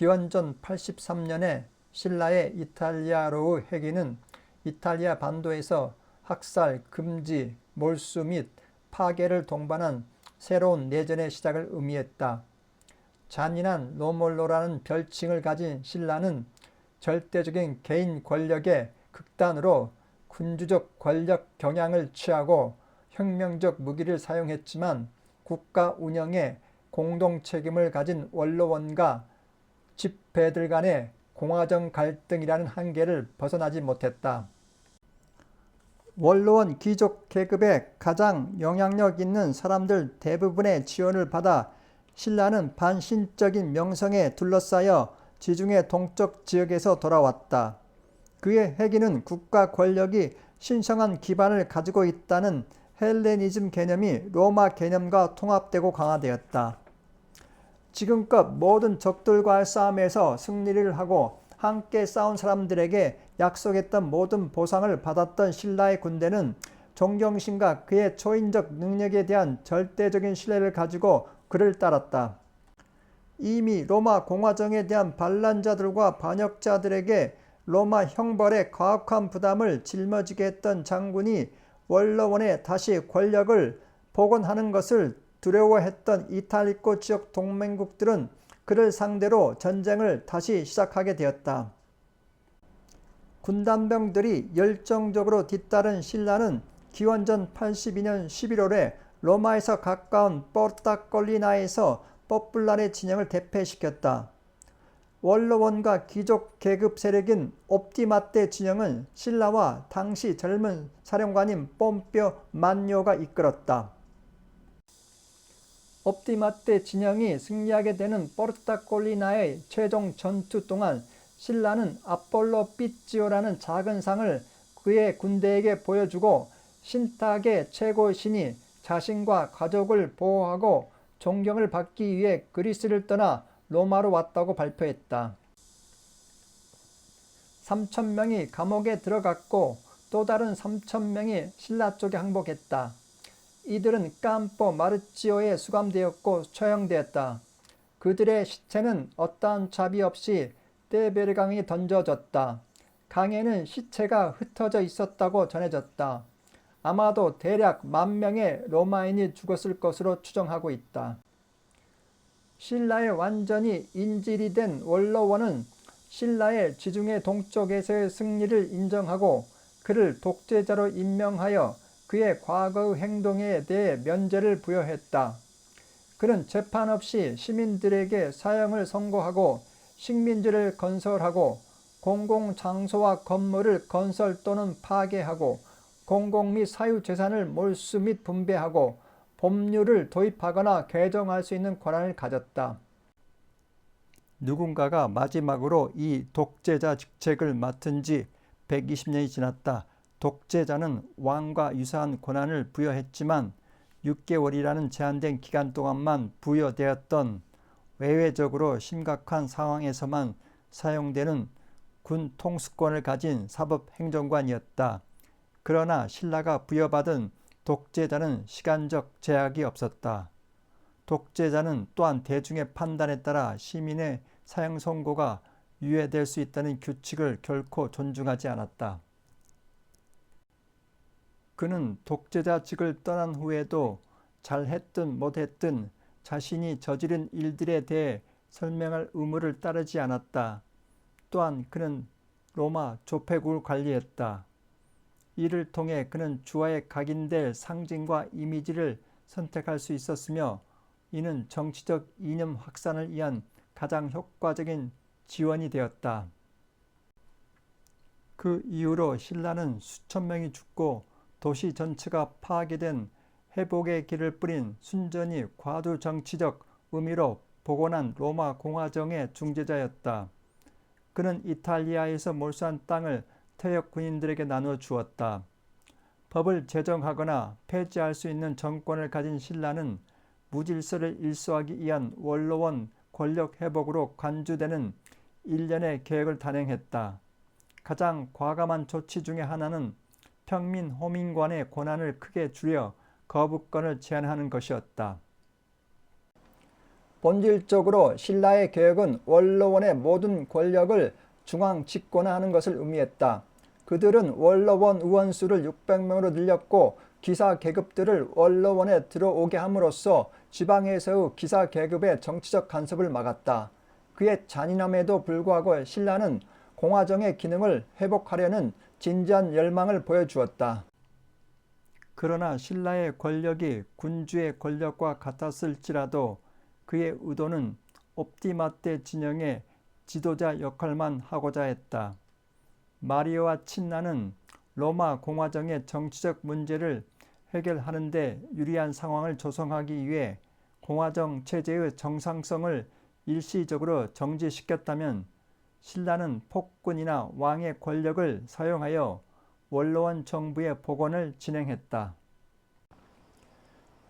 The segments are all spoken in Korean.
기원전 83년에 신라의 이탈리아로의 회귀는 이탈리아 반도에서 학살, 금지, 몰수 및 파괴를 동반한 새로운 내전의 시작을 의미했다. 잔인한 로몰로라는 별칭을 가진 신라는 절대적인 개인 권력의 극단으로 군주적 권력 경향을 취하고 혁명적 무기를 사용했지만 국가 운영에 공동 책임을 가진 원로원과 집배들 간의 공화정 갈등이라는 한계를 벗어나지 못했다. 원로원 귀족 계급의 가장 영향력 있는 사람들 대부분의 지원을 받아 신라는 반신적인 명성에 둘러싸여 지중해 동쪽 지역에서 돌아왔다. 그의 회귀는 국가 권력이 신성한 기반을 가지고 있다는 헬레니즘 개념이 로마 개념과 통합되고 강화되었다. 지금껏 모든 적들과의 싸움에서 승리를 하고 함께 싸운 사람들에게 약속했던 모든 보상을 받았던 신라의 군대는 존경심과 그의 초인적 능력에 대한 절대적인 신뢰를 가지고 그를 따랐다. 이미 로마 공화정에 대한 반란자들과 반역자들에게 로마 형벌의 가혹한 부담을 짊어지게 했던 장군이 원로원에 다시 권력을 복원하는 것을 두려워했던 이탈리코 지역 동맹국들은 그를 상대로 전쟁을 다시 시작하게 되었다. 군단병들이 열정적으로 뒤따른 신라는 기원전 82년 11월에 로마에서 가까운 포르타콜리나에서 포뿔라의 진영을 대패시켰다. 원로원과 귀족 계급 세력인 옵티마테 진영은 신라와 당시 젊은 사령관인 뽐뼈 만뇨가 이끌었다. 옵티마테 진영이 승리하게 되는 포르타콜리나의 최종 전투 동안 신라는 아폴로 삐찌오라는 작은 상을 그의 군대에게 보여주고 신탁의 최고 신이 자신과 가족을 보호하고 존경을 받기 위해 그리스를 떠나 로마로 왔다고 발표했다. 3,000명이 감옥에 들어갔고 또 다른 3,000명이 신라 쪽에 항복했다. 이들은 캄포 마르치오에 수감되었고 처형되었다. 그들의 시체는 어떠한 자비 없이 떼베르강에 던져졌다. 강에는 시체가 흩어져 있었다고 전해졌다. 아마도 대략 10,000명의 로마인이 죽었을 것으로 추정하고 있다. 신라의 완전히 인질이 된 원로원은 신라의 지중해 동쪽에서의 승리를 인정하고 그를 독재자로 임명하여 그의 과거의 행동에 대해 면죄를 부여했다. 그는 재판 없이 시민들에게 사형을 선고하고 식민지를 건설하고 공공장소와 건물을 건설 또는 파괴하고 공공 및 사유재산을 몰수 및 분배하고 법률을 도입하거나 개정할 수 있는 권한을 가졌다. 누군가가 마지막으로 이 독재자 직책을 맡은 지 120년이 지났다. 독재자는 왕과 유사한 권한을 부여했지만 6개월이라는 제한된 기간 동안만 부여되었던 외외적으로 심각한 상황에서만 사용되는 군 통수권을 가진 사법행정관이었다. 그러나 신라가 부여받은 독재자는 시간적 제약이 없었다. 독재자는 또한 대중의 판단에 따라 시민의 사형 선고가 유예될 수 있다는 규칙을 결코 존중하지 않았다. 그는 독재자직을 떠난 후에도 잘했든 못했든 자신이 저지른 일들에 대해 설명할 의무를 따르지 않았다. 또한 그는 로마 조폐국을 관리했다. 이를 통해 그는 주화에 각인될 상징과 이미지를 선택할 수 있었으며 이는 정치적 이념 확산을 위한 가장 효과적인 지원이 되었다. 그 이후로 신라는 수천 명이 죽고 도시 전체가 파괴된 회복의 길을 뿌린 순전히 과도 정치적 의미로 복원한 로마 공화정의 중재자였다. 그는 이탈리아에서 몰수한 땅을 퇴역 군인들에게 나누어 주었다. 법을 제정하거나 폐지할 수 있는 정권을 가진 신라는 무질서를 일소하기 위한 원로원 권력 회복으로 간주되는 일련의 계획을 단행했다. 가장 과감한 조치 중의 하나는 평민 호민관의 권한을 크게 줄여 거부권을 제한하는 것이었다. 본질적으로 신라의 개혁은 원로원의 모든 권력을 중앙 집권화하는 것을 의미했다. 그들은 원로원 의원 수를 600명으로 늘렸고 기사 계급들을 원로원에 들어오게 함으로써 지방에서의 기사 계급의 정치적 간섭을 막았다. 그의 잔인함에도 불구하고 신라는 공화정의 기능을 회복하려는 진지한 열망을 보여주었다. 그러나 신라의 권력이 군주의 권력과 같았을지라도 그의 의도는 옵티마테 진영의 지도자 역할만 하고자 했다. 마리오와 친나는 로마 공화정의 정치적 문제를 해결하는 데 유리한 상황을 조성하기 위해 공화정 체제의 정상성을 일시적으로 정지시켰다면 신라는 폭군이나 왕의 권력을 사용하여 원로원 정부의 복원을 진행했다.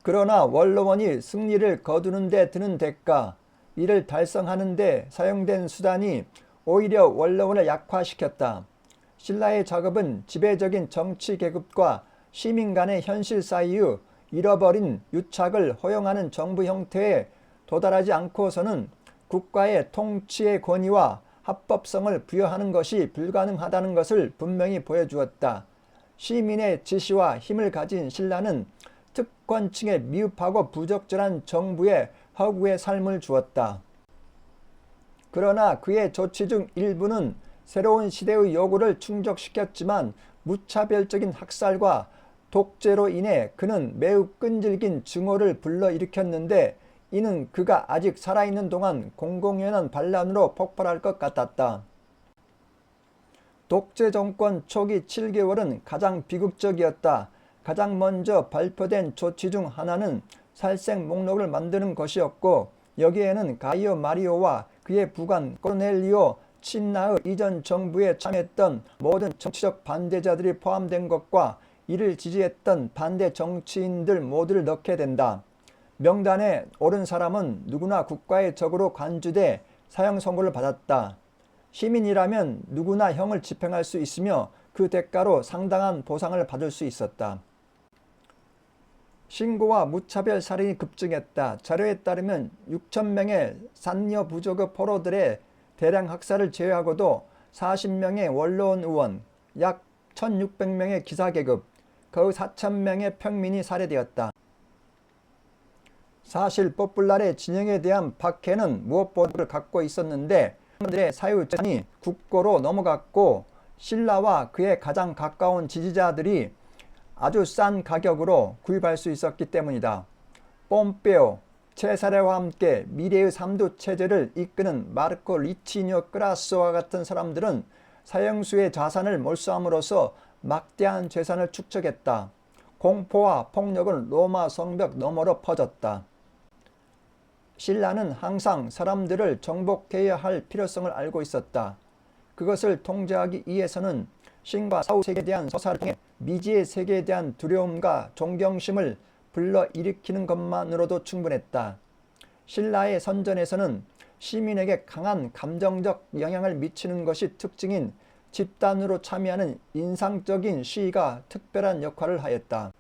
그러나 원로원이 승리를 거두는 데 드는 대가, 이를 달성하는 데 사용된 수단이 오히려 원로원을 약화시켰다. 신라의 작업은 지배적인 정치 계급과 시민 간의 현실 사이의 잃어버린 유착을 허용하는 정부 형태에 도달하지 않고서는 국가의 통치의 권위와 합법성을 부여하는 것이 불가능하다는 것을 분명히 보여주었다. 시민의 지시와 힘을 가진 신라는 특권층에 미흡하고 부적절한 정부의 허구의 삶을 주었다. 그러나 그의 조치 중 일부는 새로운 시대의 요구를 충족시켰지만 무차별적인 학살과 독재로 인해 그는 매우 끈질긴 증오를 불러일으켰는데 이는 그가 아직 살아있는 동안 공공연한 반란으로 폭발할 것 같았다. 독재 정권 초기 7개월은 가장 비극적이었다. 가장 먼저 발표된 조치 중 하나는 살생 목록을 만드는 것이었고 여기에는 가이오 마리오와 그의 부관 코넬리오 친나의 이전 정부에 참여했던 모든 정치적 반대자들이 포함된 것과 이를 지지했던 반대 정치인들 모두를 넣게 된다. 명단에 오른 사람은 누구나 국가의 적으로 간주돼 사형 선고를 받았다. 시민이라면 누구나 형을 집행할 수 있으며 그 대가로 상당한 보상을 받을 수 있었다. 신고와 무차별 살인이 급증했다. 자료에 따르면 6,000명의 산녀 부족의 포로들의 대량 학살을 제외하고도 40명의 원로원 의원, 약 1,600명의 기사계급, 거의 4,000명의 평민이 살해되었다. 사실 포뿔라르의 진영에 대한 박해는 무엇보다를 갖고 있었는데 사람들의 사유재산이 국고로 넘어갔고 신라와 그의 가장 가까운 지지자들이 아주 싼 가격으로 구입할 수 있었기 때문이다. 뽐페오, 체사레와 함께 미래의 삼두 체제를 이끄는 마르코 리치니오 크라스와 같은 사람들은 사형수의 자산을 몰수함으로써 막대한 재산을 축적했다. 공포와 폭력은 로마 성벽 너머로 퍼졌다. 신라는 항상 사람들을 정복해야 할 필요성을 알고 있었다. 그것을 통제하기 위해서는 신과 사후 세계에 대한 서사를 통해 미지의 세계에 대한 두려움과 존경심을 불러일으키는 것만으로도 충분했다. 신라의 선전에서는 시민에게 강한 감정적 영향을 미치는 것이 특징인 집단으로 참여하는 인상적인 시위가 특별한 역할을 하였다.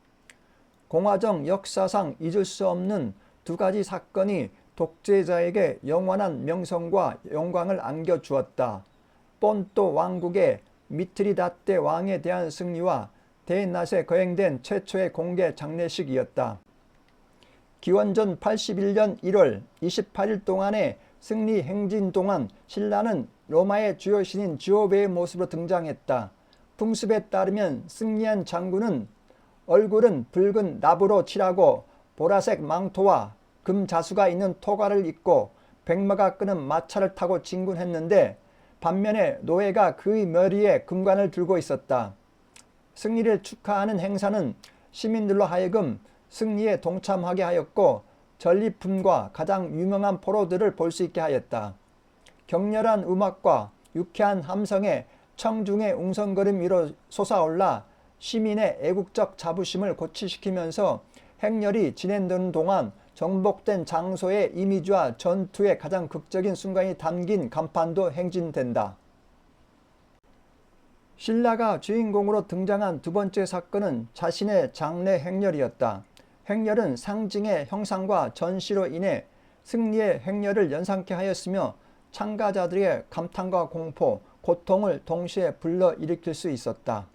공화정 역사상 잊을 수 없는 두 가지 사건이 독재자에게 영원한 명성과 영광을 안겨주었다. 본토 왕국의 미트리다테 왕에 대한 승리와 대낮에 거행된 최초의 공개 장례식이었다. 기원전 81년 1월 28일 동안의 승리 행진 동안 신라는 로마의 주요 신인 지오베의 모습으로 등장했다. 풍습에 따르면 승리한 장군은 얼굴은 붉은 납으로 칠하고 보라색 망토와 금자수가 있는 토가를 입고 백마가 끄는 마차를 타고 진군했는데 반면에 노예가 그의 머리에 금관을 들고 있었다. 승리를 축하하는 행사는 시민들로 하여금 승리에 동참하게 하였고 전리품과 가장 유명한 포로들을 볼 수 있게 하였다. 격렬한 음악과 유쾌한 함성에 청중의 웅성거림 위로 솟아올라 시민의 애국적 자부심을 고취시키면서 행렬이 진행되는 동안 정복된 장소의 이미지와 전투의 가장 극적인 순간이 담긴 간판도 행진된다. 신라가 주인공으로 등장한 두 번째 사건은 자신의 장례 행렬이었다. 행렬은 상징의 형상과 전시로 인해 승리의 행렬을 연상케 하였으며 참가자들의 감탄과 공포, 고통을 동시에 불러일으킬 수 있었다.